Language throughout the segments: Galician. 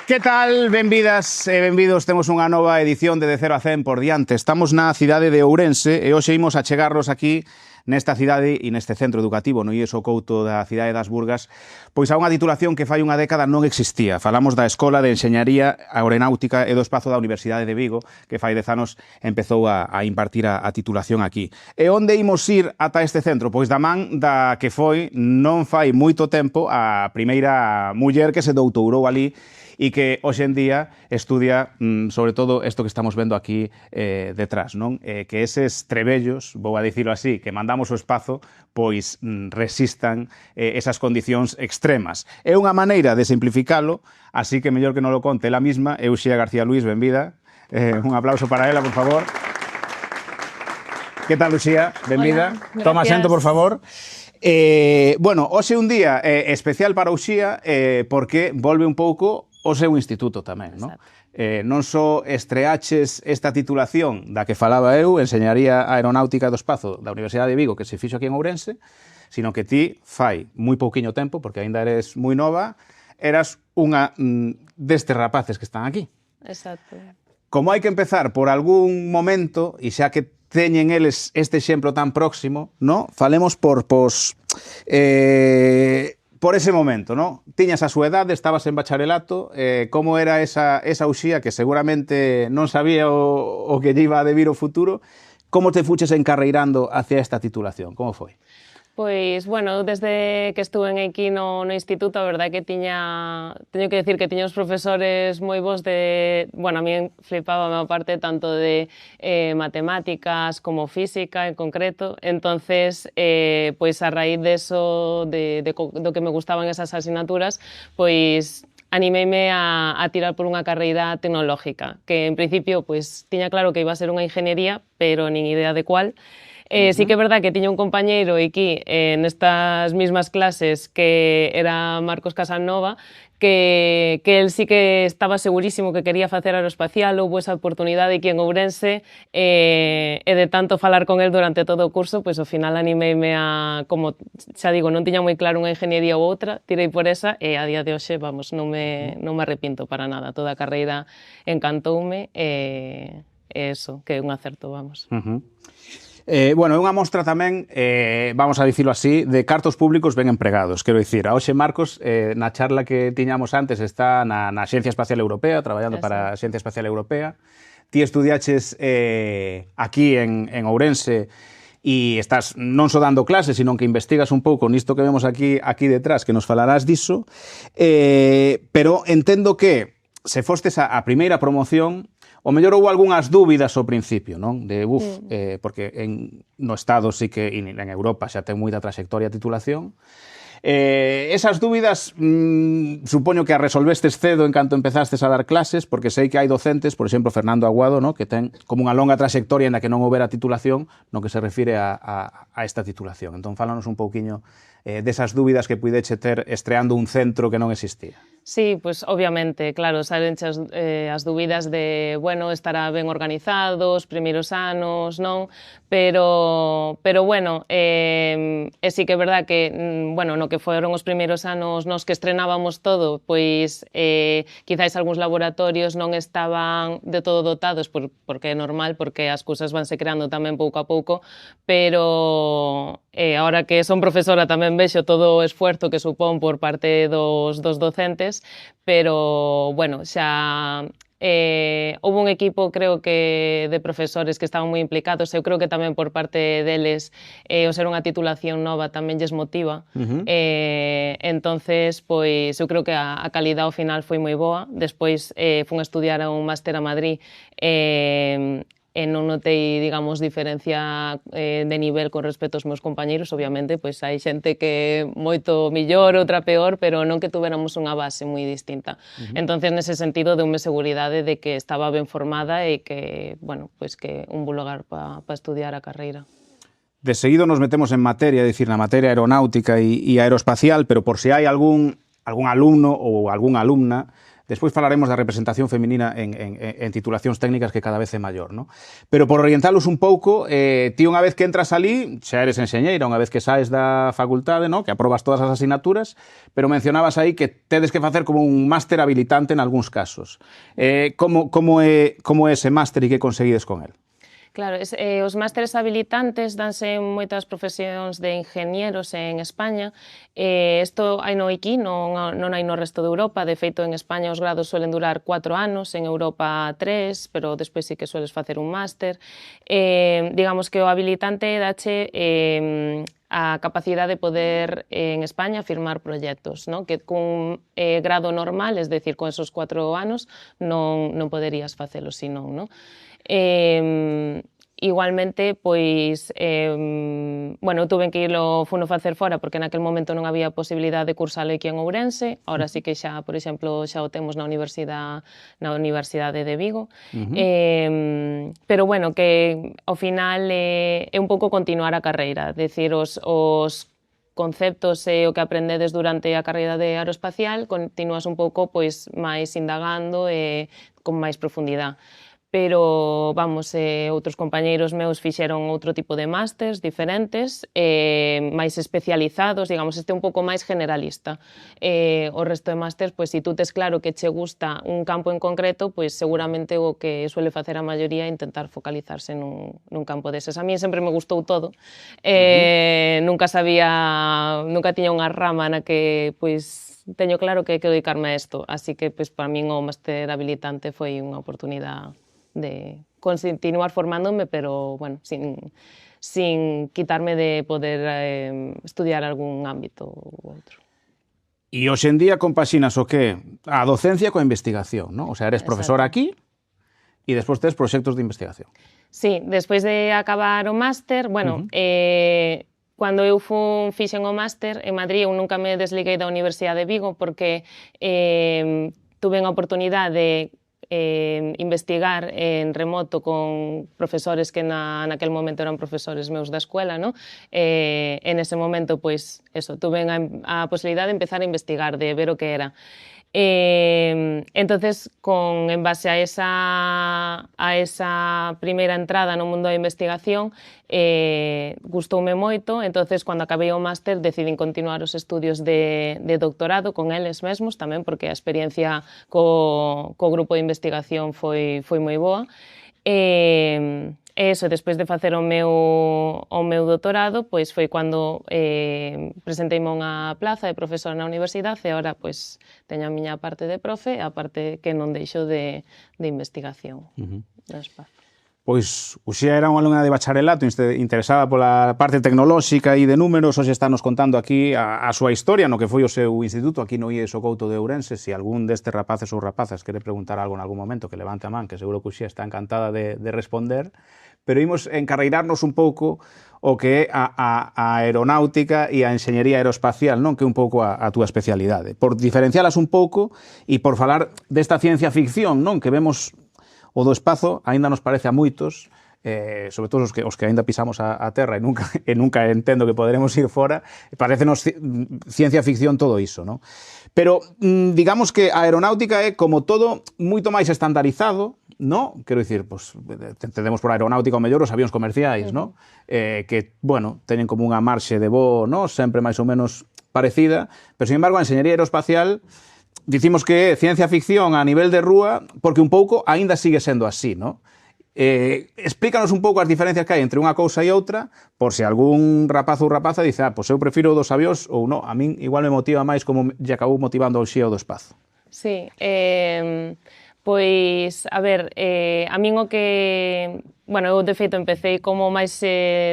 Que tal? Benvidas e benvidos. Temos unha nova edición de 0 a 100 por diante. Estamos na cidade de Ourense e hoxe imos a chegarnos aquí nesta cidade e neste centro educativo, no IES o Couto da cidade das Burgas, pois a unha titulación que fai unha década non existía. Falamos da Escola de Enxeñaría Aeronáutica e do Espazo da Universidade de Vigo, que fai 10 anos empezou a impartir a titulación aquí. E onde imos ir ata este centro? Pois da man da que foi, non fai moito tempo, a primeira muller que se doutorou ali e que hoxe en día estudia sobre todo isto que estamos vendo aquí detrás, non? Que eses trebellos, vou a dicilo así, que mandamos ao espazo, pois resistan esas condicións extremas. É unha maneira de simplificalo, así que mellor que non lo conte ela mesma. Uxía García Luis, benvida. Un aplauso para ela, por favor. Que tal, Uxía? Benvida. Hola, toma asento, por favor. Bueno, hoxe un día especial para Uxía porque volve un pouco o seu instituto tamén, non? Non só estreaches esta titulación da que falaba eu, Enxeñaría Aeronáutica do Espazo da Universidade de Vigo, que se fixo aquí en Ourense, sino que ti fai moi pouquiño tempo, porque aínda eres moi nova, eras unha destes rapaces que están aquí. Exacto. Como hai que empezar por algún momento, e xa que teñen eles este exemplo tan próximo, no? Falemos por ese momento, ¿no? Tiñas a súa edade, estabas en bacharelato, como era esa Uxía que seguramente non sabía o que lle iba a debir o futuro, como te fuches encarreirando hacia esta titulación? Como foi? Pois, bueno, desde que estuve aquí no instituto, a verdade que teño que decir que tiña os profesores moi bons bueno, a mí flipaba a parte tanto de matemáticas como física en concreto, entonces, pois a raíz de eso, do que me gustaban esas asignaturas, pois animeime a tirar por unha carreira tecnológica, que en principio, pois, tiña claro que iba a ser unha ingeniería, pero nin idea de cuál. Sí que é verdad que tiña un compañeiro aquí nestas mismas clases que era Marcos Casanova, que él sí que estaba segurísimo que quería facer aeroespacial, houve esa oportunidade aquí en Ourense e de tanto falar con él durante todo o curso, pois ao final animeime a, como xa digo, non tiña moi claro unha ingeniería ou outra, tirei por esa e a día de hoxe, vamos, non me arrepinto para nada, toda a carreira encantoume e eso, que é un acerto, vamos. Bueno, é unha mostra tamén, vamos a dicilo así, de cartos públicos ben empregados. Quero dicir, a hoxe Marcos, na charla que tiñamos antes, está na Axencia Espacial Europea, traballando para a Axencia Espacial Europea. Ti estudiaches aquí en Ourense e estás non só dando clases, sino que investigas un pouco nisto que vemos aquí detrás, que nos falarás diso, pero entendo que se fostes a primeira promoción, o mellor houve algunhas dúbidas ao principio, non? Porque no Estado sí que, e en Europa xa ten moita trayectoria a titulación. Esas dúbidas, supoño que as resolvestes cedo en canto empezastes a dar clases, porque sei que hai docentes, por exemplo, Fernando Aguado, ¿no? Que ten como unha longa trayectoria en la que non houbera titulación no que se refire a esta titulación. Entón, fálanos un pouquiño desas dúbidas que puideche ter estreando un centro que non existía. Sí, pues obviamente, claro, salenche as dúbidas de, bueno, estará ben organizado os primeiros anos, non? Pero bueno, sí que é verdad que, bueno, no que foron os primeiros anos nos que estrenábamos todo, pois quizáis algúns laboratorios non estaban de todo dotados, porque é normal, porque as cousas vanse creando tamén pouco a pouco, pero ahora que son profesora tamén vexo todo o esfuerzo que supón por parte dos docentes, pero, bueno, xa houve un equipo, creo que, de profesores que estaban moi implicados. Eu creo que tamén por parte deles o ser unha titulación nova tamén lles motiva. Entonces, pois, eu creo que a calidad ao final foi moi boa. Despois fun a estudiar a un máster a Madrid e non notei, digamos, diferencia de nivel con respecto aos meus compañeiros. Obviamente, pois hai xente que moito millor, outra peor, pero non que tuveramos unha base moi distinta. Entonces, nese sentido, deume seguridade de que estaba ben formada e que, bueno, pois que un bo lugar para estudiar a carreira. De seguido nos metemos en materia, é dicir, na materia aeronáutica e aeroespacial, pero por se hai algún alumno ou algunha alumna Despois falaremos da representación feminina en titulacións técnicas que cada vez é maior, ¿no? Pero por orientalos un pouco, ti unha vez que entras ali, xa eres enxeñeira, unha vez que saes da facultade, ¿no? Que aprobas todas as asignaturas, pero mencionabas aí que tedes que facer como un máster habilitante en algúns casos. Como é ese máster e que conseguides con el? Claro, os másteres habilitantes danse en moitas profesións de ingenieros en España. Isto hai no IKI, non hai no resto de Europa. De feito, en España os grados suelen durar 4 anos, en Europa 3, pero despois sí que sueles facer un máster. Digamos que o habilitante dache a capacidade de poder en España firmar proxectos, ¿no? Que cun grado normal, es decir, con esos 4 anos, non poderías facelo senón, ¿no? Igualmente, pois, bueno, tuve que funo facer fora porque naquel momento non había posibilidade de cursalo aquí en Ourense. Ahora sí que xa, por exemplo, xa o temos na Universidade de Vigo. Pero bueno, que ao final é un pouco continuar a carreira, decir, os conceptos e o que aprendedes durante a carreira de aeroespacial continúas un pouco pois máis indagando e con máis profundidade. Pero, vamos, outros compañeiros meus fixeron outro tipo de másters diferentes, máis especializados, digamos, este un pouco máis generalista. O resto de másters, pois, se tú tes claro que che gusta un campo en concreto, pois seguramente o que suele facer a maioría é intentar focalizarse nun campo deses. A mí sempre me gustou todo. Nunca tiña unha rama na que, pois, teño claro que hai que dedicarme a isto. Así que, pois, para min o máster habilitante foi unha oportunidade de continuar formándome, pero, bueno, sin quitarme de poder estudiar algún ámbito u outro. E hoxe en día compaxinas o que? A docencia coa investigación, ¿no? O sea, eres profesora aquí e despois tes proxectos de investigación. Sí, despois de acabar o máster, bueno, cando eu fixen o máster en Madrid, eu nunca me desliguei da Universidade de Vigo porque tuve a oportunidade de investigar en remoto con profesores que naquel momento eran profesores meus da escuela, ¿no? En ese momento, pois, eso, tuve a posibilidade de empezar a investigar, de ver o que era. Entonces, en base a esa primeira entrada no mundo da investigación, gustoume moito. Entonces, cando acabei o máster, decidín continuar os estudios de doctorado con eles mesmos tamén, porque a experiencia co grupo de investigación foi moi boa. Eso, despois de facer o meu doutorado, pois foi cando presenteime unha plaza de profesora na universidade e agora pois teño a miña parte de profe e a parte que non deixo de investigación no espazo. Pois Uxía era unha alumna de bacharelato interesada pola parte tecnolóxica e de números. Hoxe está nos contando aquí a súa historia no que foi o seu instituto aquí no IES o Couto de Ourense. Se algún destes rapaces ou rapazas quere preguntar algo en algún momento, que levante a man, que seguro que Uxía está encantada de responder. Pero imos encarreirarnos un pouco o que é a aeronáutica e a enxeñería aeroespacial, non? Que é un pouco a túa especialidade. Por diferencialas un pouco e por falar desta ciencia ficción, non? Que vemos o do espazo, aínda nos parece a moitos, sobre todo os que aínda pisamos a terra e nunca entendo que poderemos ir fora, parecenos ciencia ficción todo iso, non? Pero digamos que a aeronáutica é como todo moito máis estandarizado, ¿no? Quero dicir, pues, entendemos por aeronáutica o mellor os avións comerciais, ¿no? Que, bueno, teñen como unha marxe de voo, ¿no? Sempre máis ou menos parecida, pero, sin embargo, a enxeñería aeroespacial dicimos que é ciencia ficción a nivel de rúa porque un pouco aínda sigue sendo así, ¿no? Explícanos un pouco as diferencias que hai entre unha cousa e outra, por se algún rapaz ou rapaza dice, pois eu prefiro dos avións ou non, a min igual me motiva máis como lle acabou motivando ao Uxía o do espazo. Sí, pois, a ver, a min o que... Bueno, eu de feito empecé como máis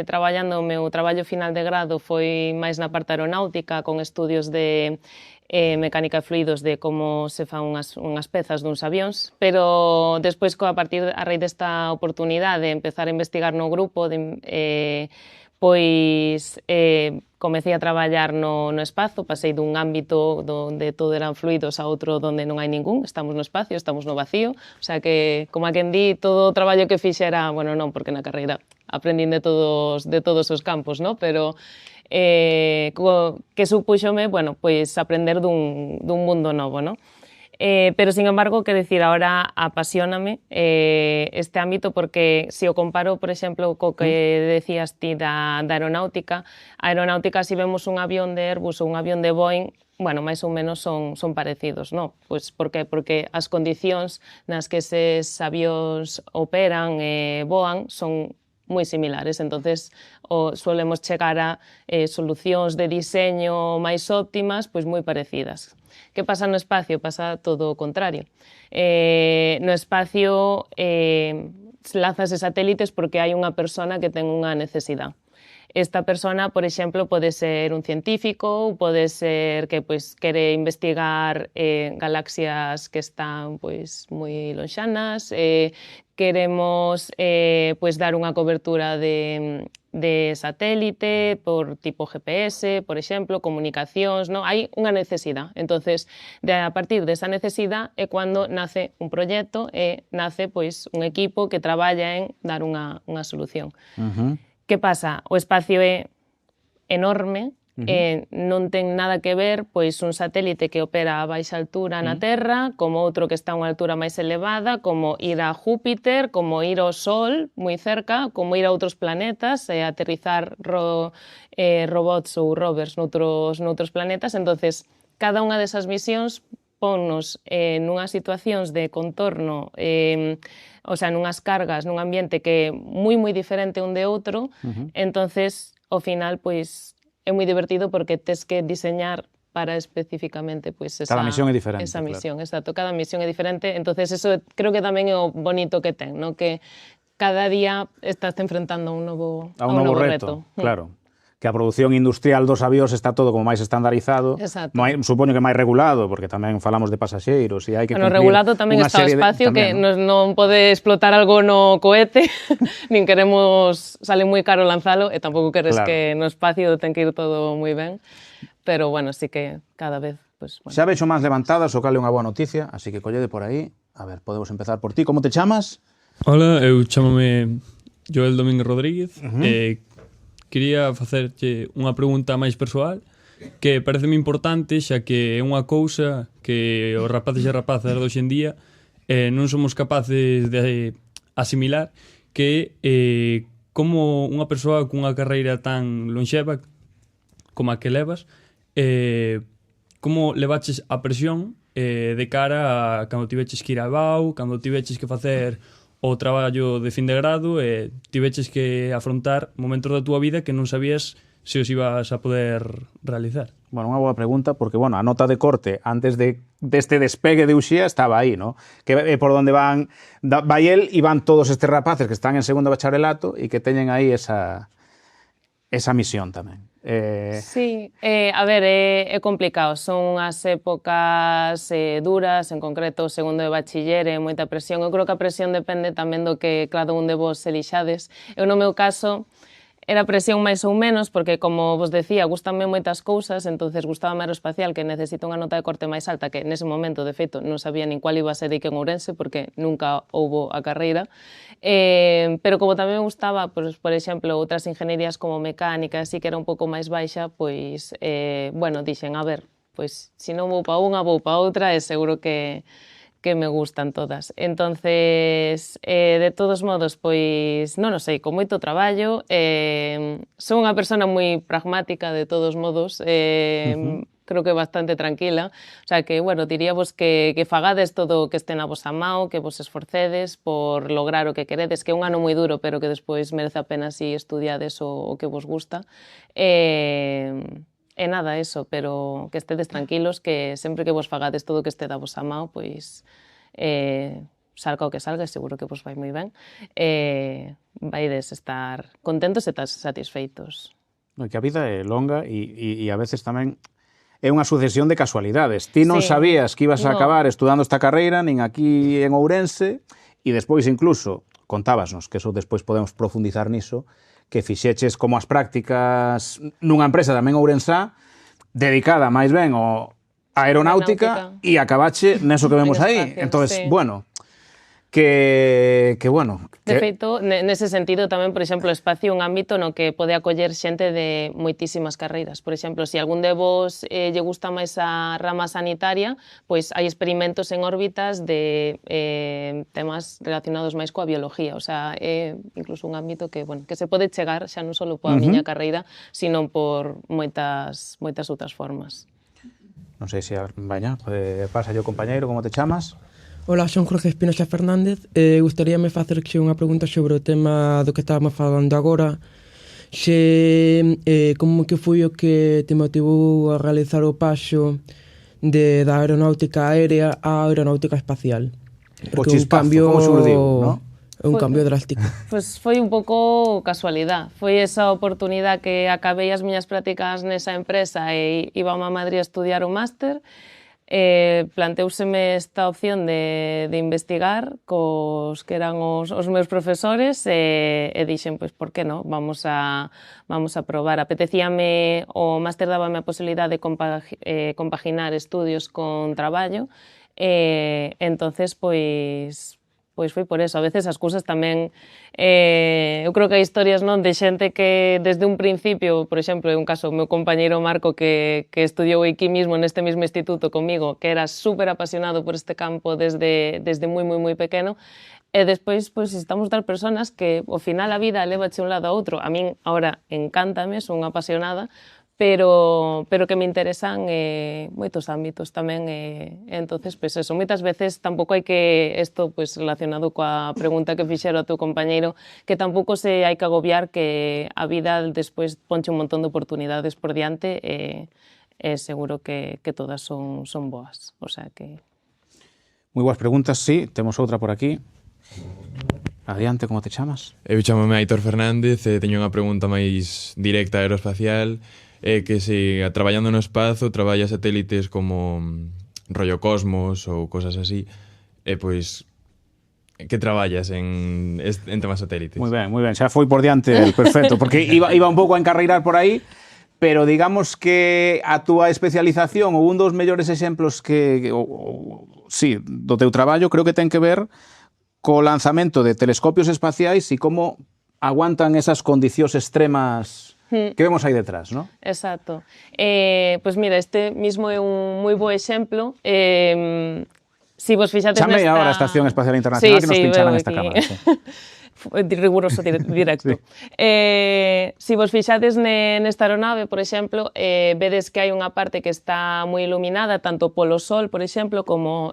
traballando o meu traballo final de grado foi máis na parte aeronáutica con estudios de mecánica de fluidos de como se fan unhas pezas duns avións, pero despois a raíz desta oportunidade de empezar a investigar no grupo, pois comecei a traballar no espazo, pasei dun ámbito onde todo eran fluidos a outro onde non hai ningún, estamos no espacio, estamos no vacío, o sea que, como a quen di, todo o traballo que fixera, bueno, non, porque na carreira aprendín de todos os campos, ¿no? Pero que supúxome, bueno, pois aprender dun mundo novo, ¿no? Pero, sin embargo, quero dicir, ahora apasioname este ámbito porque se o comparo, por exemplo, co que decías ti da aeronáutica, a aeronáutica, se vemos un avión de Airbus ou un avión de Boeing, bueno, máis ou menos son parecidos, non? Pois por que? Porque as condicións nas que eses avións operan e voan son moi similares, entonces solemos chegar a solucións de diseño máis óptimas, pois moi parecidas. Que pasa no espacio? Pasa todo o contrario. No espacio lázase satélites porque hai unha persona que ten unha necesidade. Esta persona, por exemplo, pode ser un científico, pode ser que quere investigar galaxias que están moi lonxanas, queremos dar unha cobertura de satélite por tipo GPS, por exemplo, comunicacións, non? Hai unha necesidade. Entonces, a partir desa necesidade é cando nace un proxecto e nace un equipo que traballa en dar unha solución. Que pasa? O espacio é enorme, non ten nada que ver un satélite que opera a baixa altura na Terra, como outro que está a unha altura máis elevada, como ir a Júpiter, como ir ao Sol, moi cerca, como ir a outros planetas e aterrizar robots ou rovers noutros planetas. Entonces, cada unha desas misións ponnos nunhas situacións de contorno, o sea, nunhas cargas, nun ambiente que é moi diferente un de outro, entonces, ao final, é moi divertido porque tes que diseñar para especificamente esa cada misión é diferente, esa misión, claro. Exacto, cada misión é diferente, entonces eso creo que tamén é o bonito que ten, ¿no? Que cada día estás enfrentando a un novo reto. Claro. Que a produción industrial dos avións está todo como máis estandarizado, supoño que máis regulado, porque tamén falamos de pasaxeiros e hai que cumplir regulado tamén está o espacio, que non pode explotar algo no cohete, nin queremos, sale moi caro lanzalo, e tampouco queres que no espacio ten que ir todo moi ben, pero bueno, sí que cada vez... Xa vexo máis levantadas, o cal é unha boa noticia, así que collede por aí. A ver, podemos empezar por ti. Como te chamas? Hola, eu chamome Joel Domínguez Rodríguez, quería facerche unha pregunta máis persoal que pareceme importante, xa que é unha cousa que os rapaces e rapazas de hoxe en día non somos capaces de asimilar, que como unha persoa cunha carreira tan lonxeva como a que levas, como levaches a presión de cara a cando tiveches que ir a BAU, cando tiveches que facer o traballo de fin de grado e tiveches que afrontar momentos da túa vida que non sabías se os ibas a poder realizar. Bueno, unha boa pregunta, porque, bueno, a nota de corte antes deste despegue de Uxía estaba aí, ¿no? Que é por onde vai el e van todos estes rapaces que están en segundo bacharelato e que teñen aí esa misión tamén. Sí, a ver, é complicado, son unhas épocas duras, en concreto o segundo de bachiller, é moita presión. Eu creo que a presión depende tamén do que cada un de vos elixades. Eu, no meu caso, era presión máis ou menos, porque, como vos decía, gustanme moitas cousas, entonces gustaba aeroespacial, que necesita unha nota de corte máis alta, que nese momento, de feito, non sabía nin cual iba a ser aquí en Ourense, porque nunca houbo a carreira. Pero como tamén me gustaba, por exemplo, outras ingenierías como mecánica, así que era un pouco máis baixa, bueno, dixen, a ver, se non vou pa unha, vou pa outra, e seguro que me gustan todas. Entonces, de todos modos, non o sei, con moito traballo, son unha persona moi pragmática, de todos modos, creo que bastante tranquila, o sea que, bueno, diríavos que fagades todo o que este na vosa mao, que vos esforcedes por lograr o que queredes, que é un ano moi duro, pero que despois merece a pena si estudiades o que vos gusta. E nada, eso, pero que estedes tranquilos, que sempre que vos fagades todo o que este da vosa mao, salga o que salga, seguro que vos vai moi ben, vaides estar contentos e satisfeitos. Que a vida é longa e a veces tamén é unha sucesión de casualidades. Ti non sabías que ibas a acabar estudando esta carreira, nin aquí en Ourense, e despois incluso, contábasnos, que eso despois podemos profundizar niso, que fixeches como as prácticas nunha empresa tamén ourensá, dedicada máis ben ao aeronáutica e acabache neso que vemos aí. Entonces, bueno, bueno... De feito, nese sentido tamén, por exemplo, o espacio é un ámbito no que pode acoller xente de moitísimas carreiras. Por exemplo, se algún de vos lle gusta máis a rama sanitaria, pois hai experimentos en órbitas de temas relacionados máis coa biología. O sea, é incluso un ámbito que, bueno, que se pode chegar xa non só pola miña carreira, sino por moitas outras formas. Non sei se, vaña, pasa yo, compañeiro, como te chamas? Ola, son Jorge Espinosa Fernández. Gustaríame facerche unha pregunta sobre o tema do que estábamos falando agora. Como que foi o que te motivou a realizar o paso da aeronáutica aérea á aeronáutica espacial? O chispazo, como surdiu, non? É un cambio drástico. Pois foi un pouco casualidade. Foi esa oportunidade que acabei as miñas prácticas nesa empresa e íbamos a Madrid a estudiar o máster. Planteúseme esta opción de investigar cos que eran os meus profesores e dixen, pois, por que non? Vamos a probar. Apetecíame, o máster dábame a posibilidade de compaginar estudios con traballo, entonces, pois foi por eso. A veces as cousas tamén, eu creo que hai historias, non, de xente que desde un principio, por exemplo, é un caso, o meu compañeiro Marco que estudiou aquí mismo, neste mesmo instituto comigo, que era super apasionado por este campo desde moi pequeno, e despois, pois, estamos dar personas que, ao final, a vida levache un lado a outro. A min, agora, encántame, son unha apasionada, pero que me interesan moitos ámbitos tamén, entonces, pois eso, moitas veces tampouco hai que, isto pois relacionado coa pregunta que fixero a teu compañeiro, que tampouco se hai que agobiar, que a vida despois ponche un montón de oportunidades por diante e seguro que todas son boas, o sea que... Moi boas preguntas, sí, temos outra por aquí. Adiante, como te chamas? Eu chamome Aitor Fernández e teño unha pregunta máis directa aeroespacial. Que se traballando no espazo traballa satélites como rollo Cosmos ou cosas así, pois que traballas en temas satélites? Moi ben, xa foi por diante, perfecto, porque iba un pouco a encarreirar por aí, pero digamos que a túa especialización ou un dos mellores exemplos sí, do teu traballo creo que ten que ver co lanzamento de telescopios espaciais e como aguantan esas condicións extremas que vemos aí detrás, non? Exacto. Pois mira, este mismo é un moi bo exemplo. Si vos fixades Chame agora a Estación Espacial Internacional que nos pincharan esta cámara. Riguroso directo. Si vos fixades nesta aeronave, por exemplo, vedes que hai unha parte que está moi iluminada, tanto polo Sol, por exemplo, como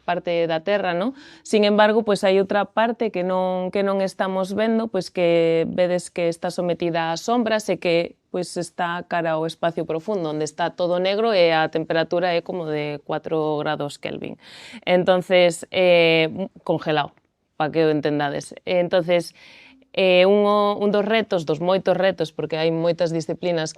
parte da Terra, non? Sin embargo, pois hai outra parte que non estamos vendo, pois que vedes que está sometida a sombras e que pois está cara ao espacio profundo, onde está todo negro e a temperatura é como de 4 grados Kelvin. Entonces, congelado, para que o entendades. Entonces, un dos retos, dos moitos retos, porque hai moitas disciplinas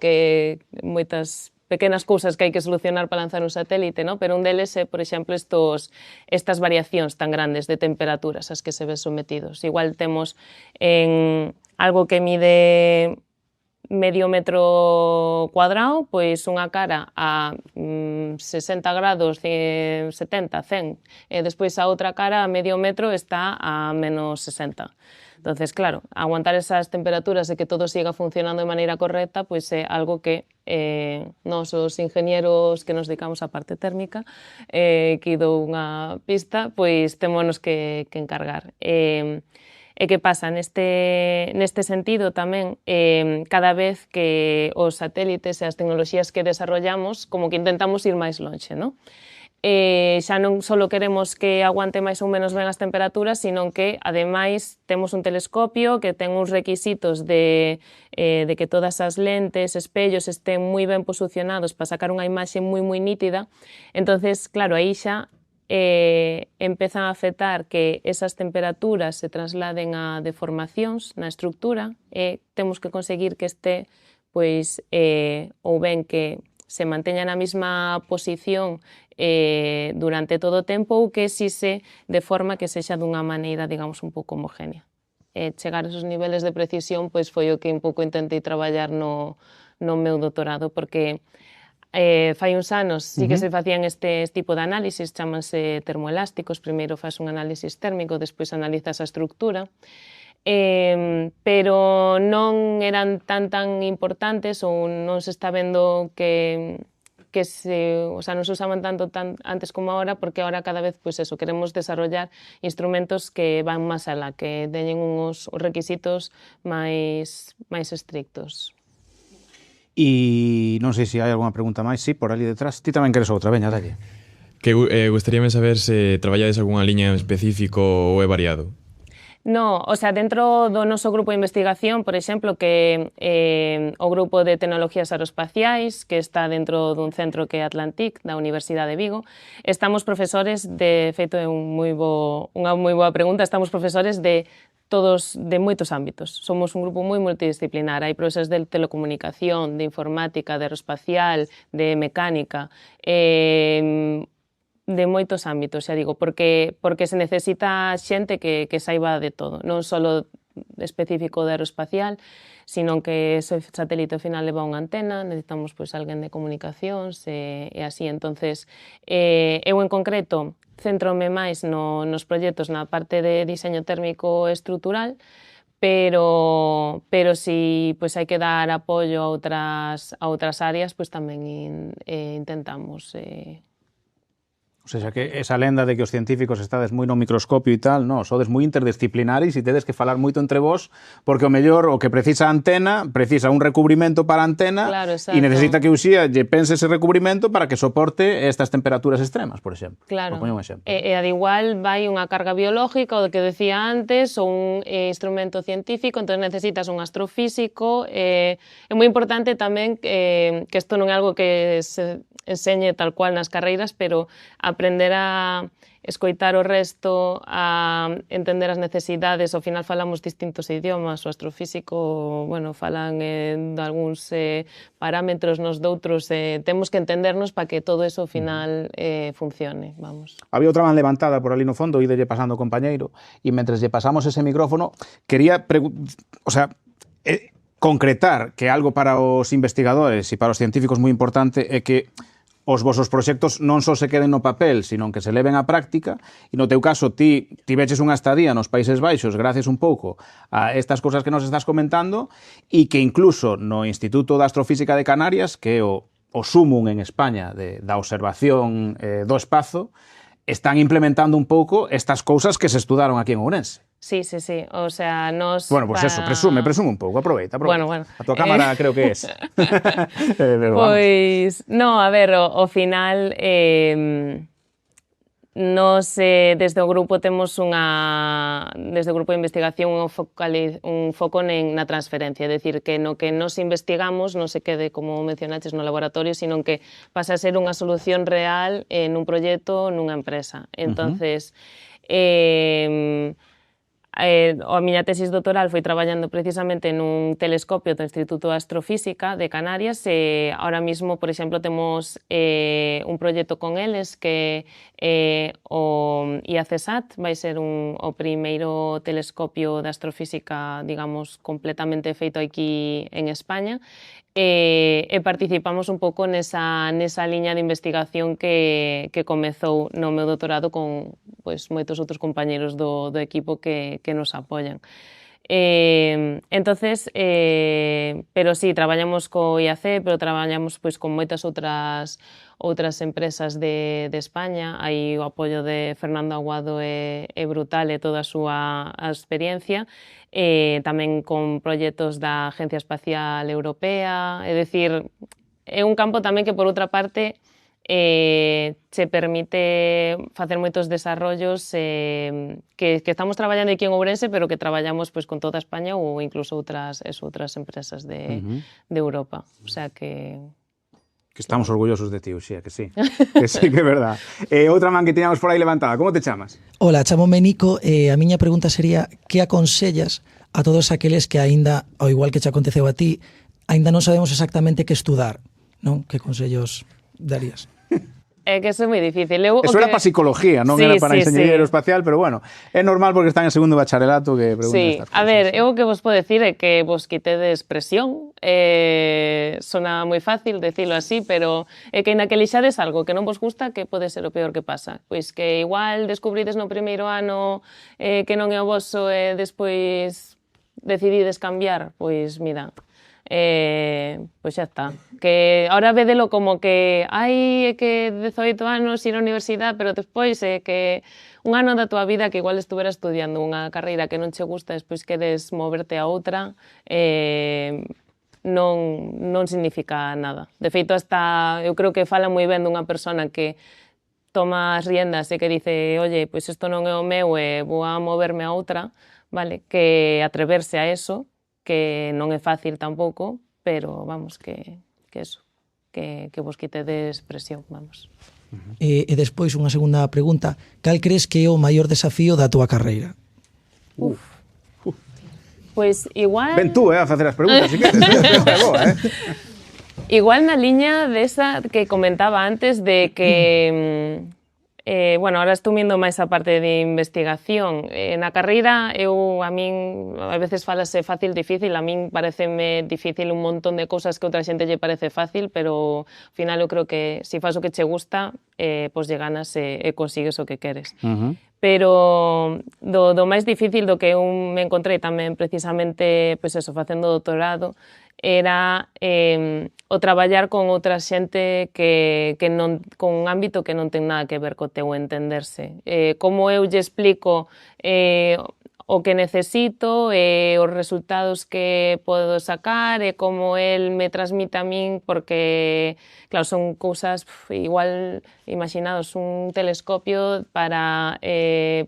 moitas pequenas cousas que hai que solucionar para lanzar un satélite, ¿no? Pero un deles é, por exemplo, estas variacións tan grandes de temperaturas as que se ven sometidos. Igual temos en algo que mide medio metro cuadrado, pois unha cara a 60 grados, 70, 100, e despois a outra cara a medio metro está a menos 60. Entonces, claro, aguantar esas temperaturas e que todo siga funcionando de maneira correcta, pois é algo que nós, os ingenieros que nos dedicamos á parte térmica, que dou unha pista, pois témonos que encargar. E que pasa neste sentido tamén, cada vez que os satélites e as tecnoloxías que desarrollamos, como que intentamos ir máis lonxe, non? Xa non só queremos que aguante máis ou menos ben as temperaturas, sino que, ademais, temos un telescopio que ten uns requisitos de que todas as lentes, espellos estén moi ben posicionados para sacar unha imaxe moi nítida. Entonces, claro, aí xa empezan a afectar que esas temperaturas se trasladen a deformacións na estructura e temos que conseguir que este, pois, ou ben que se manteña na mesma posición durante todo o tempo ou que si se deforma que sexa dunha maneira, digamos, un pouco homogénea. Chegar a esos niveles de precisión pois foi o que un pouco intentei traballar no meu doutorado, porque fai uns anos sí que se facían este tipo de análisis, chamanse termoelásticos, primeiro faz un análisis térmico, despois analizas a estructura, pero non eran tan importantes ou non se está vendo que non se usaban tanto antes como ahora, porque ahora cada vez, pues eso, queremos desarrollar instrumentos que van máis alá, que teñen uns requisitos máis estrictos. E non sei se hai alguna pregunta máis. Sí, por ali detrás. Ti tamén queres outra, veña, dalle. Que gustaríame saber se traballades algunha liña en específico ou é variado. No, o sea, dentro do noso grupo de investigación, por exemplo, que o grupo de tecnologías aeroespaciais, que está dentro dun centro que é Atlantic, da Universidade de Vigo, estamos profesores de feito é unha moi boa pregunta, estamos profesores de moitos ámbitos. Somos un grupo moi multidisciplinar. Hai profesores de telecomunicación, de informática, de aeroespacial, de mecánica, de moitos ámbitos, xa digo, porque se necesita xente que saiba de todo, non só específico de aeroespacial, sino que ese satélite ao final leva unha antena, necesitamos pois alguén de comunicacións e así. Entonces, eu en concreto centrome máis nos proxectos na parte de diseño térmico estrutural, pero si pois hai que dar apoio a outras áreas, pois tamén intentamos. O sea, que esa lenda de que os científicos estades moi no microscopio e tal, no, sodes moi interdisciplinaris e tedes que falar moito entre vós, porque o mellor o que precisa a antena, precisa un recubrimento para a antena, claro, e necesita que Uxía lle pense ese recubrimento para que soporte estas temperaturas extremas, por exemplo. Claro. Por poñer un exemplo. E ad igual vai unha carga biológica, o que decía antes, ou un instrumento científico, entón necesitas un astrofísico. É moi importante tamén que isto non é algo que se enseñe tal cual nas carreiras, pero aprender a escoitar o resto, a entender as necesidades. Ao final falamos distintos idiomas, o astrofísico, bueno, falan de algúns parámetros, nos doutros, temos que entendernos para que todo eso ao final funcione, vamos. Había outra man levantada por ali no fondo, ídelle pasando o compañeiro, e mentres lle pasamos ese micrófono, quería concretar que algo para os investigadores e para os científicos moi importante é que os vosos proxectos non só se queden no papel, sino que se leven á práctica, e no teu caso ti tiveches unha estadía nos Países Baixos gracias un pouco a estas cousas que nos estás comentando, e que incluso no Instituto de Astrofísica de Canarias, que é o sumum en España da observación do espazo, están implementando un pouco estas cousas que se estudaron aquí en Ourense. Sí, o sea, nos... Bueno, pues eso, presume un pouco, aproveita. Bueno. A tua cámara creo que es. Pois, no, a ver, ao final, nos desde o grupo temos desde o grupo de investigación un foco na transferencia, é dicir, que no que nos investigamos non se quede, como mencionaches, no laboratorio, sino que pasa a ser unha solución real nun proxecto, nunha empresa. Entonces, a miña tesis doutoral foi traballando precisamente nun telescopio do Instituto de Astrofísica de Canarias e ahora mismo, por exemplo, temos un proxecto con eles que o IACSat vai ser o primeiro telescopio de astrofísica, digamos, completamente feito aquí en España e participamos un pouco nesa liña de investigación que comezou no meu doutorado con moitos outros compañeros do equipo que nos apoian. Entonces, pero sí, traballamos co IAC, pero traballamos con moitas outras empresas de España. Hai o apoio de Fernando Aguado é brutal e toda a súa experiencia, tamén con proxectos da Agencia Espacial Europea, é dicir, é un campo tamén que por outra parte che permite facer moitos desarrollos que estamos traballando aquí en Ourense, pero que traballamos con toda España ou incluso outras empresas de Europa. O sea que estamos orgullosos de ti, Uxía, que sí. Que sí, que é verdad. Outra man que tiñamos por aí levantada, como te chamas? Hola, chamome Nico, a miña pregunta sería que aconsellas a todos aqueles que aínda, ao igual que che aconteceu a ti, aínda non sabemos exactamente que estudar, non? Que consellos darías? É que eso é moi difícil. Eso era para psicología, non era para enxeñería aeroespacial, pero bueno, é normal porque están en segundo bacharelato que preguntan estas cousas. A ver, eu o que vos podo decir é que vos quitedes presión. Sona moi fácil decirlo así, pero é que ainda que lixades algo que non vos gusta, que pode ser o peor que pasa. Pois que igual descubrides no primeiro ano que non é o voso e despois decidides cambiar, pois mira, pois xa está. Que ahora vedelo como que hai que 18 anos ir á universidade, pero despois é que un ano da tua vida que igual estuvera estudiando unha carreira que non che gusta, despois queres moverte a outra, non significa nada. De feito, hasta eu creo que fala moi ben dunha persona que toma as riendas e que dice, oye, pois isto non é o meu e vou a moverme a outra, vale? Que atreverse a eso, que non é fácil tampouco, pero vamos, que eso, que vos quitedes presión, vamos. E despois unha segunda pregunta, cal crees que é o maior desafío da túa carreira? Pois igual... Ven tú, a facer as preguntas, si queres. Igual na liña desa que comentaba antes de que... bueno, ahora estou vindo máis a parte de investigación. Na carreira, a min, a veces falase fácil, difícil, a min pareceme difícil un montón de cousas que outra xente lle parece fácil, pero ao final eu creo que se faz o que che gusta, pois lle ganas e consigues o que queres. Pero do máis difícil do que eu me encontrei tamén precisamente, pois eso, facendo doutorado, era o traballar con outra xente que non, con un ámbito que non ten nada que ver co teu entenderse. Como eu lle explico o que necesito, os resultados que podo sacar, e como el me transmite a min, porque, claro, son cousas, igual, imaginados un telescopio para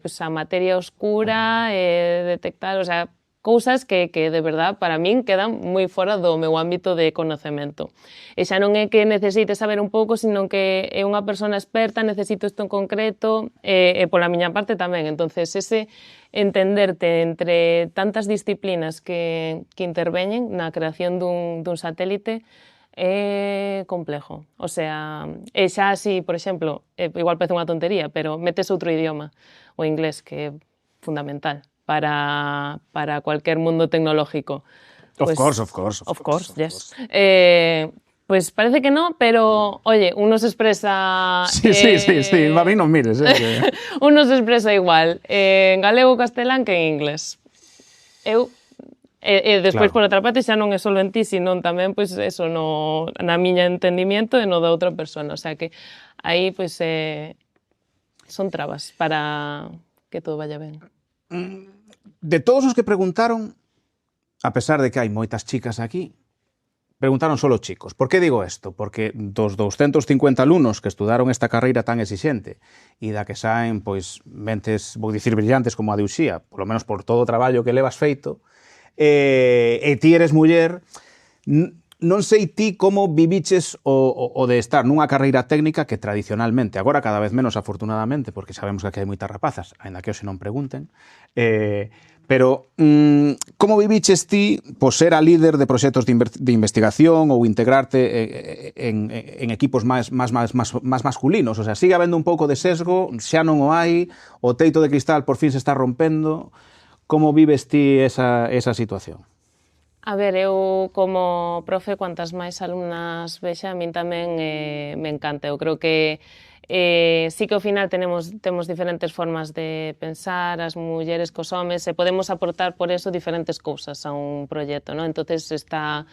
pues, a materia oscura, detectar, o sea, cousas que de verdad para min quedan moi fora do meu ámbito de conocemento. E xa non é que necesite saber un pouco, sino que é unha persona experta, necesito isto en concreto, e pola miña parte tamén. Entonces, ese entenderte entre tantas disciplinas que interveñen na creación dun satélite é complejo. O sea, e xa así, por exemplo, igual parece unha tontería, pero metes outro idioma, o inglés, que é fundamental para cualquier mundo tecnológico. Of course, yes. Pues parece que no, pero, oye, uno se expresa... Sí, a mí non mires. Uno se expresa igual en galego, castelán que en inglés. Eu, despois, claro, por outra parte, xa non é solo en ti, sino tamén, pois, eso, na miña entendimiento e no da outra persona. O sea que aí, pois, son trabas para que todo vaya ben. De todos os que preguntaron, a pesar de que hai moitas chicas aquí, preguntaron solo chicos. Por que digo isto? Porque dos 250 alumnos que estudaron esta carreira tan exixente e da que saen, pois, mentes, vou dicir, brillantes como a de Uxía, polo menos por todo o traballo que levas feito, e ti eres muller, non sei ti como viviches o de estar nunha carreira técnica que tradicionalmente, agora cada vez menos afortunadamente, porque sabemos que aquí hai moitas rapazas, aínda que hoxe non pregunten, pero como viviches ti por ser a líder de proxectos de investigación ou integrarte en equipos máis masculinos? O sea, sigue habendo un pouco de sesgo, xa non o hai, o teito de cristal por fin se está rompendo. Como vives ti esa situación? A ver, eu como profe, cuantas máis alumnas vexa, a min tamén me encanta. Eu creo que sí que ao final temos diferentes formas de pensar, as mulleres cos homes, e podemos aportar por eso diferentes cousas a un proxecto, ¿no? Entonces estou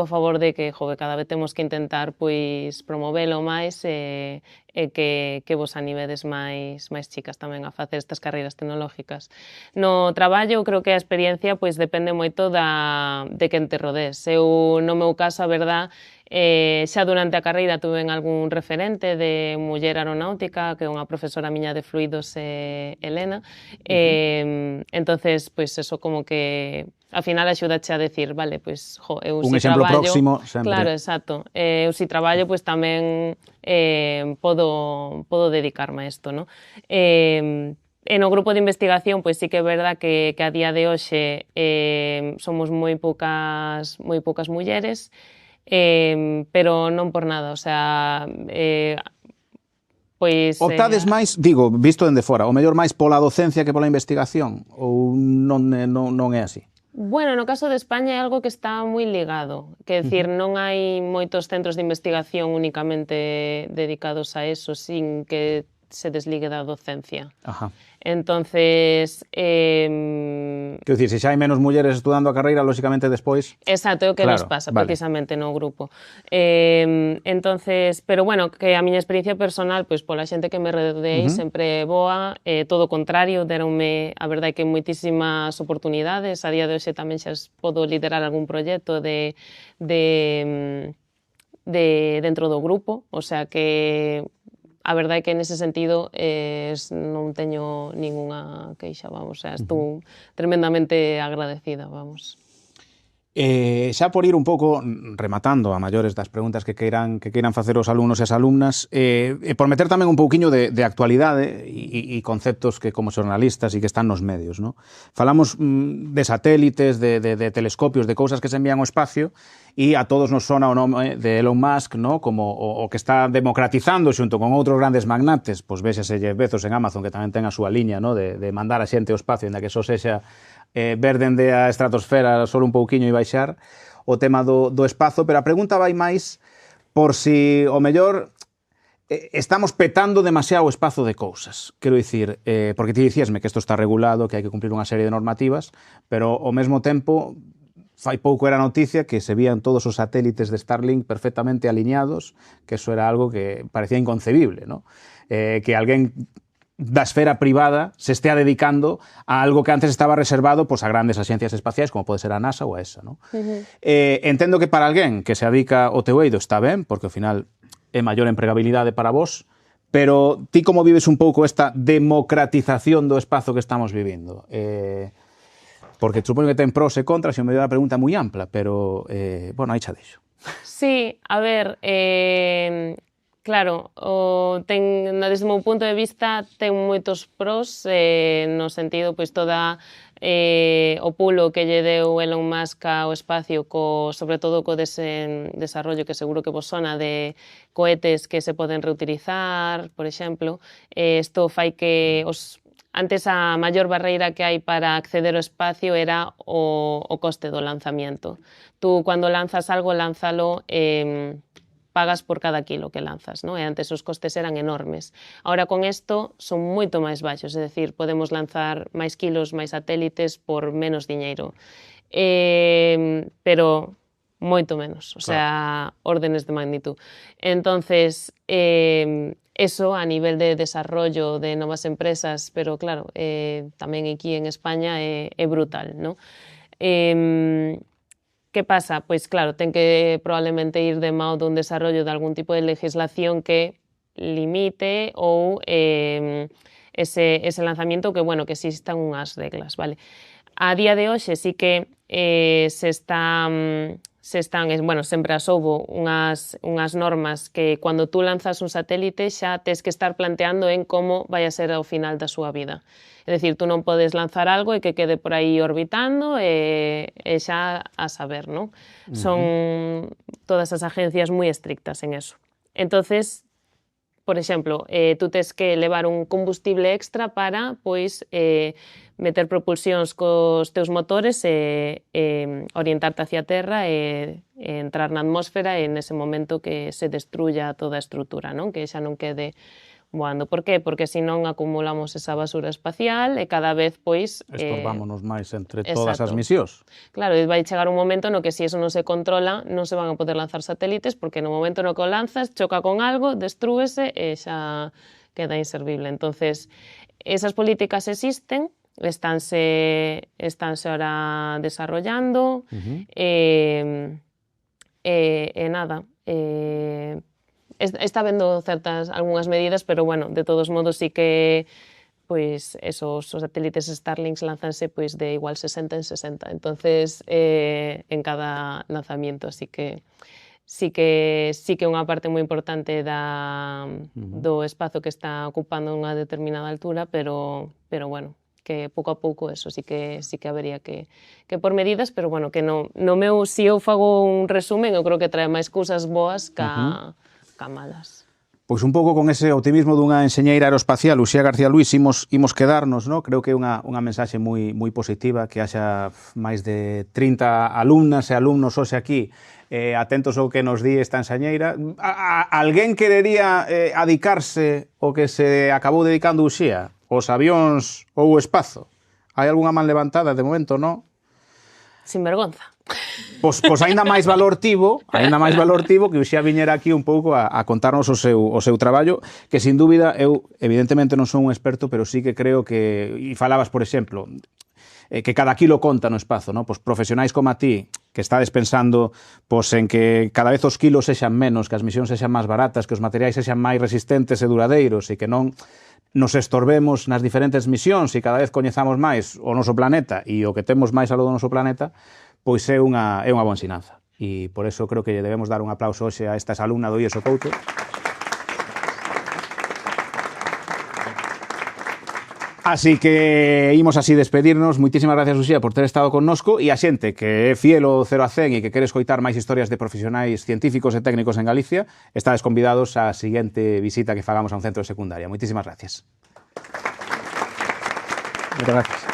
a favor de que cada vez temos que intentar pois promovelo máis e que vos animedes máis chicas tamén a facer estas carreiras tecnológicas. No traballo, creo que a experiencia pois depende moito de quen te rodees. Eu, no meu caso, a verdad, xa durante a carreira tuve algún referente de muller aeronáutica, que é unha profesora miña de fluidos, Elena, entonces, pois, eso como que ao final axudache a decir, vale, pois, eu un si exemplo traballo... próximo, sempre. Claro, exacto. Eu si traballo, pois tamén podo dedicarme a isto, ¿no? E no grupo de investigación, pois sí que é verdad que a día de hoxe somos moi poucas mulleres. pero non por nada, o sea, pois... Optades máis, digo, visto dende fora, o mellor máis pola docencia que pola investigación? Ou non é así? Bueno, no caso de España é algo que está moi ligado, que decir, non hai moitos centros de investigación únicamente dedicados a eso, sin que se desligue da docencia. Ajá. Entonces... Quero dicir, se xa hai menos mulleres estudando a carreira, lóxicamente despois... Exacto, é o que Claro, nos pasa vale. precisamente no grupo. Entonces, pero bueno, que a miña experiencia personal, pois pola xente que me rodeei sempre é boa, todo o contrario, deronme, a verdade que moitísimas oportunidades, a día de hoxe tamén xa podo liderar algún proxecto de dentro do grupo, o sea que a verdade é que nese sentido non teño ningunha queixa, vamos, o sea, estou tremendamente agradecida, vamos. Xa por ir un pouco rematando a maiores das preguntas que queiran facer os alumnos e as alumnas, por meter tamén un pouquiño de actualidade e conceptos que como xornalistas e que están nos medios, ¿no? Falamos de satélites, de telescopios, de cousas que se envían ao espacio, e a todos nos sona o nome de Elon Musk, ¿no? Como o que está democratizando xunto con outros grandes magnates, pois véxese Jeff Bezos en Amazon, que tamén ten a súa liña, ¿no? de mandar a xente ao espacio, ainda que só sexa ver dende a estratosfera só un pouquiño e baixar o tema do espazo, pero a pregunta vai máis por si o mellor estamos petando demasiado o espazo de cousas. Quero dicir, porque ti dicíasme que isto está regulado, que hai que cumplir unha serie de normativas, pero ao mesmo tempo fai pouco era noticia que se vían todos os satélites de Starlink perfectamente alineados, que eso era algo que parecía inconcebible, ¿no? Que alguén da esfera privada se estea dedicando a algo que antes estaba reservado a grandes axencias espaciais, como pode ser a NASA ou a ESA, ¿no? Entendo que para alguén que se dedica ao teu eido está ben, porque ao final é maior empregabilidade para vos, pero ti como vives un pouco esta democratización do espazo que estamos vivindo? Porque supoño que ten pros e contras, e o mellor a pregunta é moi ampla, pero, bueno, aí xa deixo. Sí, a ver, claro, desde o meu punto de vista ten moitos pros, no sentido, pois, toda o pulo que lle deu Elon Musk ao espacio, sobre todo co desarrollo que seguro que vos sona de cohetes que se poden reutilizar, por exemplo, isto fai que antes a maior barreira que hai para acceder ao espacio era o coste do lanzamiento. Tú, cando lanzas algo, lánzalo, pagas por cada kilo que lanzas, ¿no? E antes os costes eran enormes. Ahora con isto son moito máis baixos, é dicir, podemos lanzar máis kilos, máis satélites por menos diñeiro. Pero moito menos, o sea, órdenes de magnitud. Entonces, eso a nivel de desarrollo de novas empresas, pero claro, tamén aquí en España é brutal, ¿no? Que pasa? Pois claro, ten que probablemente ir de mao dun desarrollo de algún tipo de legislación que limite ou ese lanzamiento, que, bueno, que existan unhas reglas, vale? A día de hoxe sí que se están, bueno, sempre as houbo unhas normas que cando tú lanzas un satélite xa tes que estar planteando en como vai a ser ao final da súa vida. É dicir, tú non podes lanzar algo e que quede por aí orbitando e xa a saber, non? Son todas as agencias moi estrictas en eso. Entonces, por exemplo, tú tes que levar un combustible extra para, pois, meter propulsións cos teus motores e orientarte hacia a Terra e entrar na atmósfera e nese momento que se destruya toda a estrutura, non? Que xa non quede voando. Por qué? Porque senón acumulamos esa basura espacial e cada vez, pois... Estorbámonos máis entre todas as misións. Claro, e vai chegar un momento no que se eso non se controla, non se van a poder lanzar satélites, porque no momento no que o lanzas, choca con algo, destrúese e xa queda inservible. Entonces, esas políticas existen, estánse ahora desarrollando, e nada, está vendo algunhas medidas, pero, bueno, de todos modos sí que pois esos satélites Starlink lanzanse pois de igual 60 en 60, entonces en cada lanzamiento, así que sí que é unha parte moi importante do espazo que está ocupando unha determinada altura, pero bueno, que pouco a pouco eso sí que habería que por medidas, pero bueno, que no meu, si eu fago un resumen, eu creo que trae máis cousas boas ca malas. Pois un pouco con ese optimismo dunha enxeñeira aeroespacial, Uxía García Luis, imos quedarnos, no? Creo que é unha mensaxe moi positiva, que haxa máis de 30 alumnas e alumnos hoxe aquí atentos ao que nos di esta enxeñeira. Alguén querería adicarse o que se acabou dedicando Uxía? Os avións ou o espazo? Hai algunha man levantada de momento, non? Sin vergonza. Pois aínda máis valor tivo que Uxía viñera aquí un pouco a contarnos o seu traballo, que sin dúbida eu evidentemente non son un experto, pero sí que creo que, e falabas, por exemplo, que cada quilo conta no espazo, no? Pois profesionais como a ti, que estades pensando en que cada vez os kilos sexan menos, que as misións sexan máis baratas, que os materiais sexan máis resistentes e duradeiros, e que non nos estorbemos nas diferentes misións e cada vez coñezamos máis o noso planeta e o que temos máis ao do noso planeta, pois é unha boa ensinanza. E por eso creo que debemos dar un aplauso hoxe a esta alumna do IESO Couto. Así que imos así despedirnos. Moitísimas gracias, Uxía, por ter estado connosco, e a xente que é fiel ao 0 a 100 e que quere escoitar máis historias de profesionais científicos e técnicos en Galicia, estades convidados á seguinte visita que fagamos a un centro de secundaria. Moitísimas gracias. Moitas gracias.